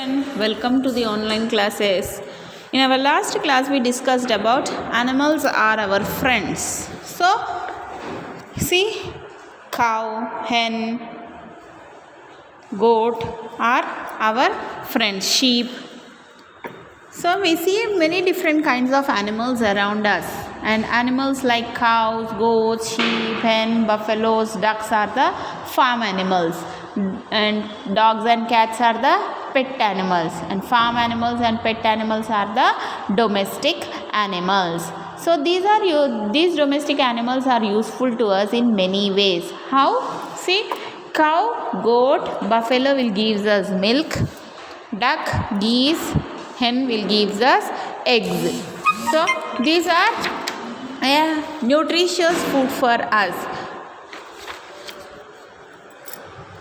everyone, welcome to the online classes. In our last class we discussed about animals are our friends. So see, cow, hen, goat are our friends, sheep. So we see many different kinds of animals around us, and animals like cows, goats, sheep, hen, buffaloes, ducks are the farm animals, and dogs and cats are the pet animals, and farm animals and pet animals are the domestic animals. So these domestic animals are useful to us in many ways. How? See, cow, goat, buffalo will give us milk, duck, geese, hen will give us eggs. So these are nutritious food for us.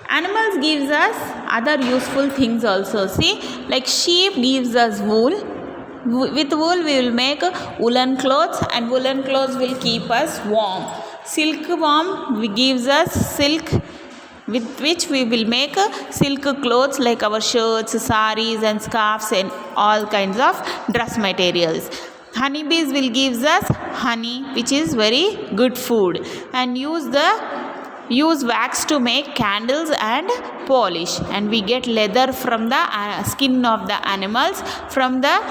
Animals gives us other useful things also. See, like sheep gives us wool. With wool we will make woolen clothes, and woolen clothes will keep us warm. Silkworm gives us silk, with which we will make silk clothes like our shirts, saris and scarves and all kinds of dress materials. Honeybees will give us honey, which is very good food, and use wax to make candles and polish, and we get leather from the skin of the animals. From the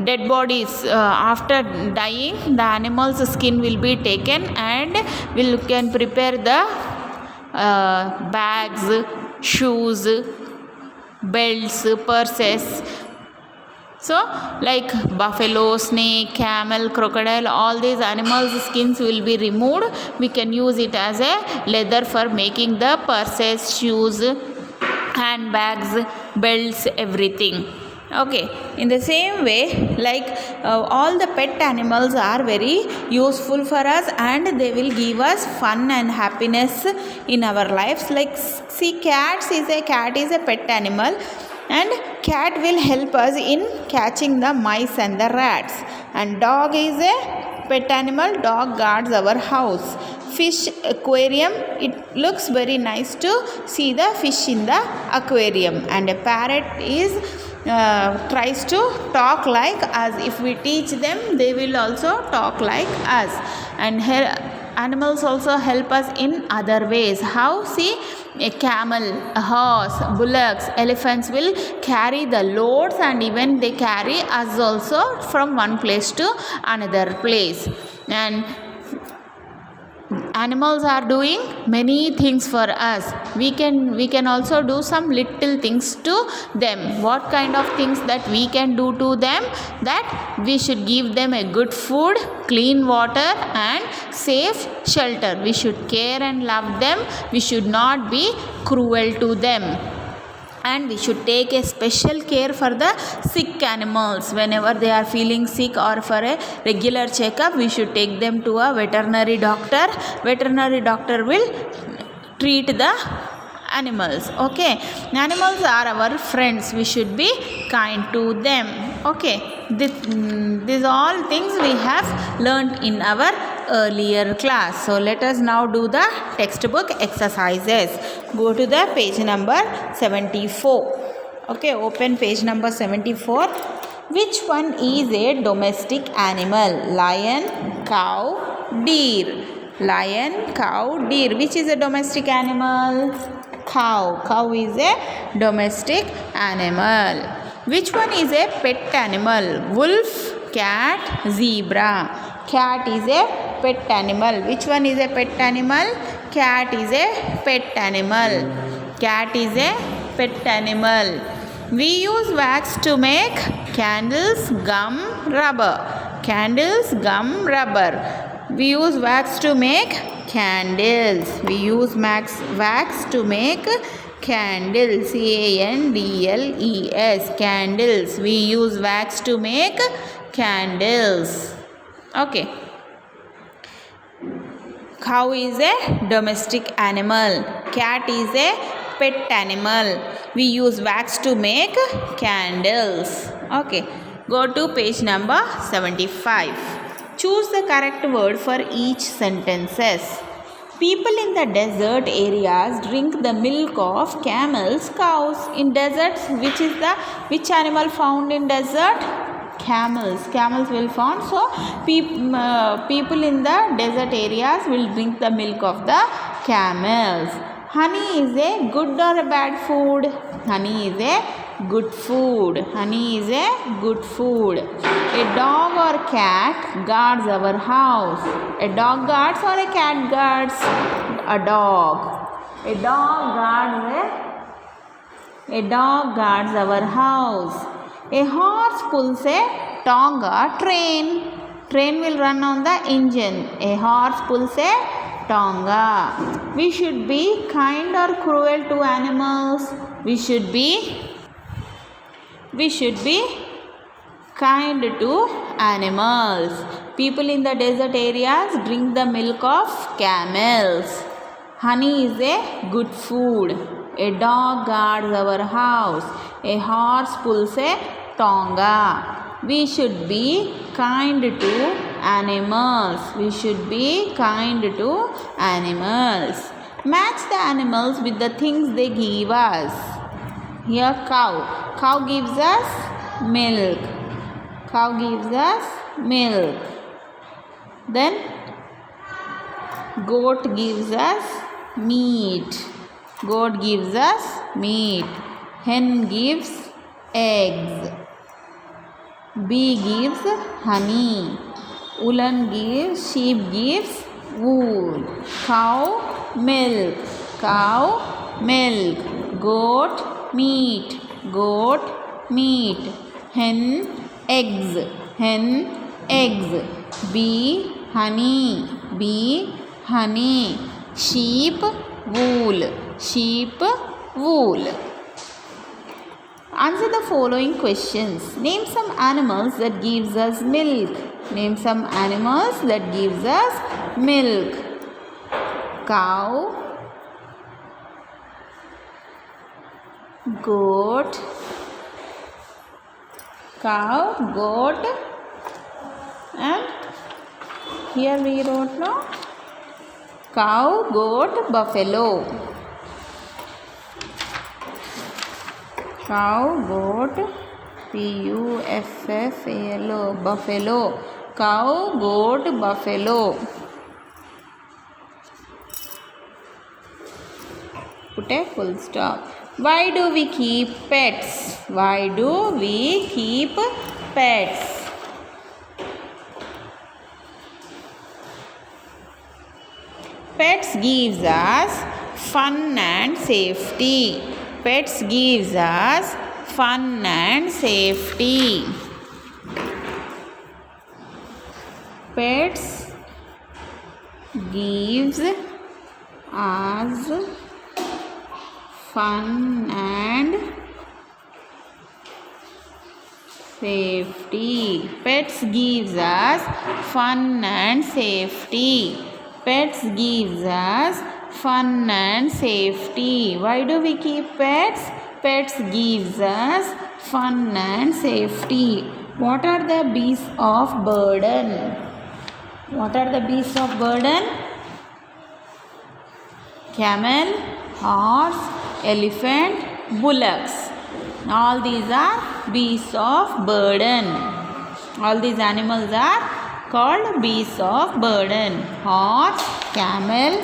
dead bodies, after dying, the animal's skin will be taken, and we can prepare the bags, shoes, belts, purses. So like buffalo, snake, camel, crocodile, all these animals' skins will be removed. We can use it as a leather for making the purses, shoes, handbags, belts, everything. Okay, in the same way, like all the pet animals are very useful for us, and they will give us fun and happiness in our lives. Like see, cat is a pet animal, and cat will help us in catching the mice and the rats. And dog is a pet animal. Dog guards our house. Fish aquarium, it looks very nice to see the fish in the aquarium. And a parrot tries to talk like us. If we teach them, they will also talk like us. And animals also help us in other ways. How? See, a camel, a horse, bullocks, elephants will carry the loads, and even they carry us also from one place to another place. And animals are doing many things for us. We can also do some little things to them. What kind of things that we can do to them? That we should give them a good food, clean water and safe shelter. We should care and love them. We should not be cruel to them. And we should take a special care for the sick animals. Whenever they are feeling sick or for a regular checkup, we should take them to a veterinary doctor. Veterinary doctor will treat the animals. Okay, animals are our friends. We should be kind to them. Okay, these all things we have learned in our earlier class. So let us now do the textbook exercises. Go to the page number 74. Okay, open page number 74. Which one is a domestic animal? Lion, cow, deer. Lion, cow, deer. Which is a domestic animal? Cow. Cow is a domestic animal. Which one is a pet animal? Wolf, cat, zebra. Cat is a pet animal. Which one is a pet animal? Cat is a pet animal. Cat is a pet animal. We use wax to make candles, gum, rubber. Candles, gum, rubber. We use wax to make candles. We use wax to make candles. CANDLES. Candles. We use wax to make candles. Okay. Cow is a domestic animal. Cat is a pet animal. We use wax to make candles. Okay. Go to page number 75. Choose the correct word for each sentences. People in the desert areas drink the milk of camels, cows. In deserts, which animal found in desert? Camels will found. So people in the desert areas will drink the milk of the camels. Honey is a good or a bad food? Honey is a good food. Honey is a good food. A dog or cat guards our house. A dog guards or a cat guards? A dog. A dog guards our house. A horse pulls a tonga train. Train will run on the engine. A horse pulls a tonga. We should be kind or cruel to animals? We should be kind to animals. People in the desert areas drink the milk of camels. Honey is a good food. A dog guards our house. A horse pulls a tonga. We should be kind to animals. We should be kind to animals. Match the animals with the things they give us. Here cow. Cow gives us milk. Cow gives us milk. Then goat gives us meat. Goat gives us meat. Hen gives eggs. Bee gives honey. Sheep gives wool. Cow milk. Goat meat. Hen eggs. Bee honey. Sheep wool. Answer the following questions. Name some animals that gives us milk. Name some animals that gives us milk. Cow, goat, and here we wrote no cow, goat, buffalo. Cow, goat, Buffalo, buffalo. Cow, goat, buffalo. Put a full stop. Why do we keep pets? Pets gives us fun and safety. Pets gives us fun and safety. Pets gives us fun and safety. Pets gives us fun and safety. Pets gives us fun and safety. Why do we keep pets? Pets gives us fun and safety. What are the beasts of burden? Camel, horse, elephant, bullocks. All these are beasts of burden. All these animals are called beasts of burden. Horse, camel,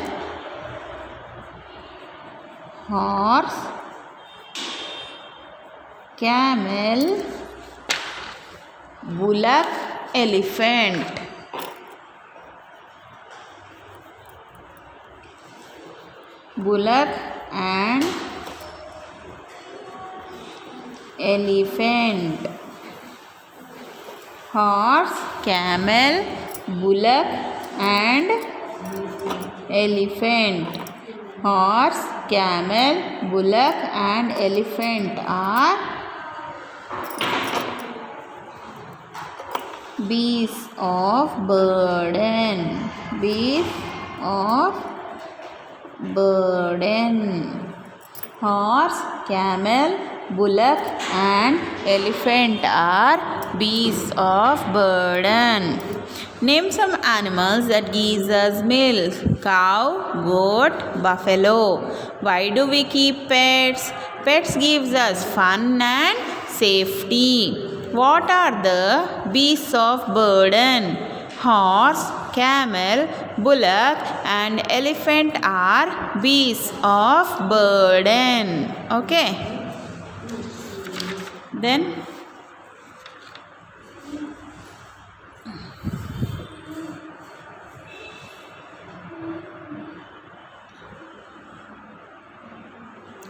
bullock, elephant. Bullock and elephant. Horse, camel, bullock and elephant. Horse, camel, bullock and elephant are beasts of burden. Horse, camel, bullock and elephant are beasts of burden. Name some animals that gives us milk. Cow, goat, buffalo. Why do we keep pets? Pets gives us fun and safety. What are the beasts of burden? Horse, camel, bullock and elephant are beasts of burden. Okay. Then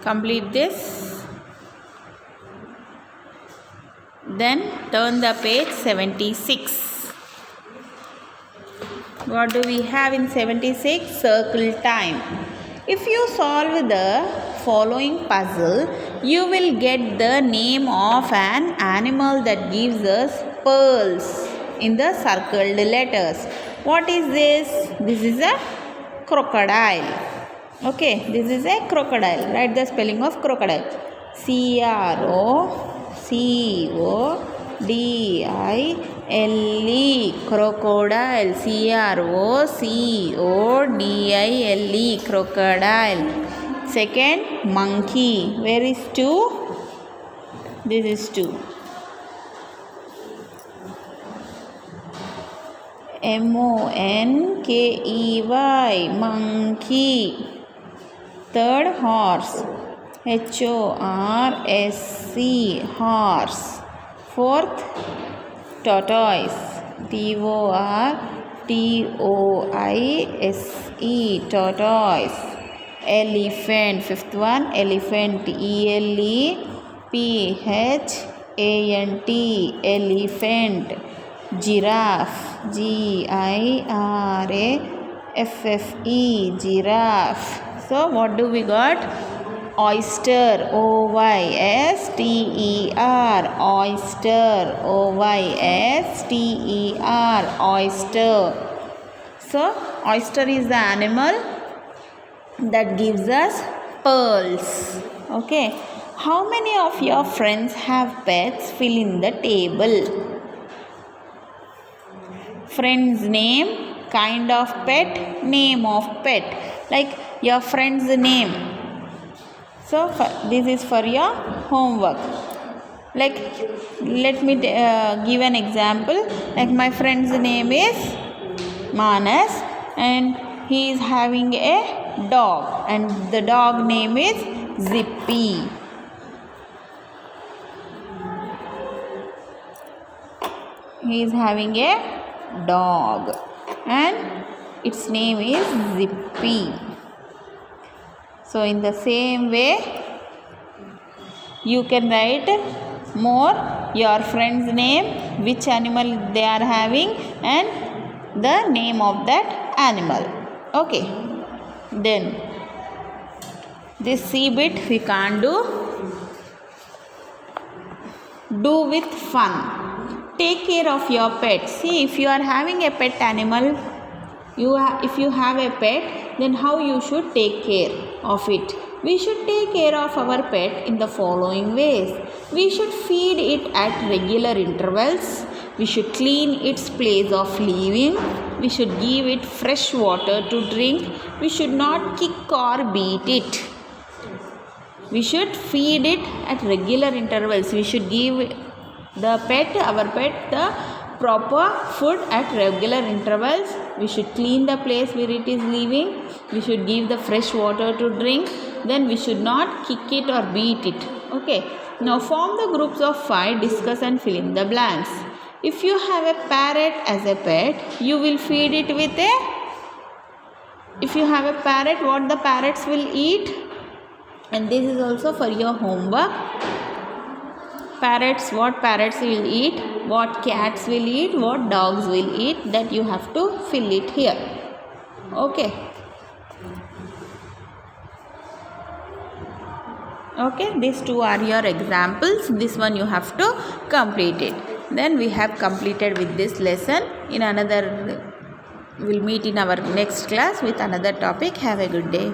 complete this. Then turn the page 76. What do we have in 76? Circle time. If you solve the following puzzle, you will get the name of an animal that gives us pearls in the circled letters. What is this? This is a crocodile. Okay, this is a crocodile. Write the spelling of crocodile. C-R-O-C-O-D-I-L-E, crocodile. C-R-O-C-O-D-I-L-E, crocodile. Second, monkey. Where is 2? This is 2. M-O-N-K-E-Y, monkey. Third, horse. H-O-R-S-E, horse. Fourth, tortoise. T-O-R-T-O-I-S-E, tortoise. Elephant. Fifth one, elephant. E-L-E-P-H-A-N-T, elephant. Giraffe. G-I-R-A-F-F-E, giraffe. So what do we got? Oyster. O-Y-S-T-E-R, oyster. O-Y-S-T-E-R, oyster. So oyster is the animal that gives us pearls. Okay. How many of your friends have pets? Fill in the table. Friend's name, kind of pet, name of pet. Like your friend's name. So this is for your homework. Like let me give an example. Like my friend's name is Manas and he is having a dog and the dog name is Zippy. He is having a dog and its name is Zippy. So in the same way you can write more your friend's name, which animal they are having and the name of that animal. Okay. Then this C bit we can't do with fun. Take care of your pet. See, if you are having a pet animal, if you have a pet, then how you should take care of it? We should take care of our pet in the following ways. We should feed it at regular intervals. We should clean its place of living. We should give it fresh water to drink. We should not kick or beat it. We should feed it at regular intervals. We should give our pet, the proper food at regular intervals. We should clean the place where it is living. We should give the fresh water to drink. Then we should not kick it or beat it. Okay. Now form the groups of 5, discuss and fill in the blanks. If you have a parrot as a pet, you will feed it with if you have a parrot, what the parrots will eat? And this is also for your homework. Parrots, what parrots will eat, what cats will eat, what dogs will eat, that you have to fill it here. Okay. Okay, these 2 are your examples. This one you have to complete it. Then we have completed with this lesson. In another, we'll meet in our next class with another topic. Have a good day.